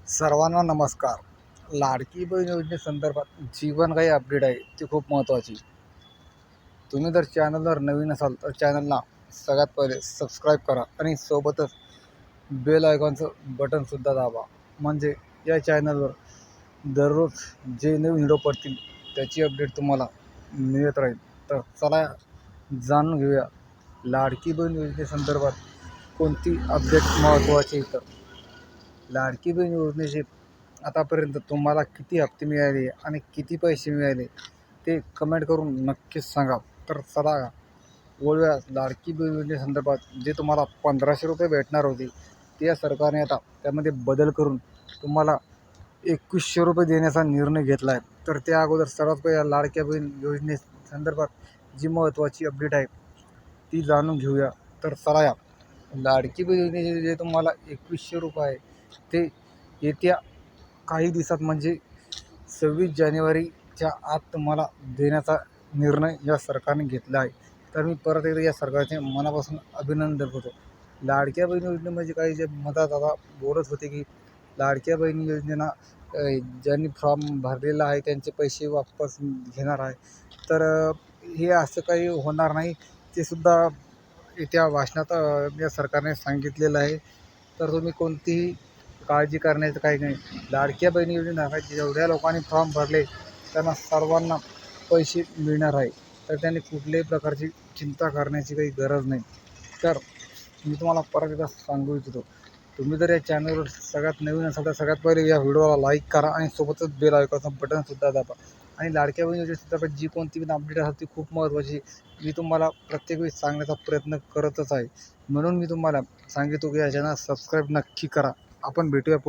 सर्वांना नमस्कार. लाडकी बहीण योजनेसंदर्भात जीवन काही अपडेट आहे ती खूप महत्त्वाची. तुम्ही जर चॅनलवर नवीन असाल तर चॅनलला सगळ्यात पहिले सबस्क्राईब करा आणि सोबतच बेल आयकॉनचं बटनसुद्धा दाबा. म्हणजे या चॅनलवर दररोज जे नवीन व्हिडिओ पडतील त्याची अपडेट तुम्हाला मिळत राहील. तर चला जाणून घेऊया लाडकी बहीण योजनेसंदर्भात कोणती अपडेट महत्त्वाची. तर लाडकी बहीण योजनेचे आतापर्यंत तुम्हाला किती हप्ते मिळाले आणि किती पैसे मिळाले ते कमेंट करून नक्कीच सांगा. तर चला वळूया लाडकी बहीण योजनेसंदर्भात. जे तुम्हाला 1500 रुपये भेटणार होते ते या सरकारने आता त्यामध्ये बदल करून तुम्हाला 2100 रुपये देण्याचा निर्णय घेतला आहे. तर त्या अगोदर सर्वात पहिले लाडक्या बहीण योजनेसंदर्भात जी महत्त्वाची अपडेट आहे ती जाणून घेऊया. तर चला या लाडकी बहीण योजनेचे जे तुम्हाला 2100 रुपये आहे ते येत्या काही दिवसात म्हणजे 26 जानेवारीच्या आत तुम्हाला देण्याचा निर्णय या सरकारने घेतला आहे. तर मी परत एकदा या सरकारचे मनापासून अभिनंदन करतो. लाडक्या बहीण योजने म्हणजे काही जे मधात आता बोलत होते की लाडक्या बहीण योजनेला ज्यांनी फॉर्म भरलेला आहे त्यांचे पैसे वापस घेणार आहे. तर हे असं काही होणार नाही. ते सुद्धा येत्या भाषणात या सरकारने सांगितलेलं आहे. तर तुम्ही कोणतीही काळजी करण्याचं काही नाही. लाडक्या बहिणी योजनेला जेवढ्या लोकांनी फॉर्म भरले त्यांना सर्वांना पैसे मिळणार आहे. तर त्यांनी कुठल्याही प्रकारची चिंता करण्याची काही गरज नाही. तर मी तुम्हाला परत एकदा सांगू इच्छितो, तुम्ही जर या चॅनलवर सगळ्यात नवीन असाल तर सगळ्यात पहिले या व्हिडिओला लाईक करा आणि सोबतच बेल आयकॉनचं बटनसुद्धा दाबा. आणि लाडक्या बहीण योजनेसंदर्भात जी कोणती पण अपडेट असेल ती खूप महत्त्वाची मी तुम्हाला प्रत्येक वेळी सांगण्याचा प्रयत्न करतच आहे. म्हणून मी तुम्हाला सांगितलो की या चॅनल सबस्क्राईब नक्की करा. आपण भेटूया पुढच्या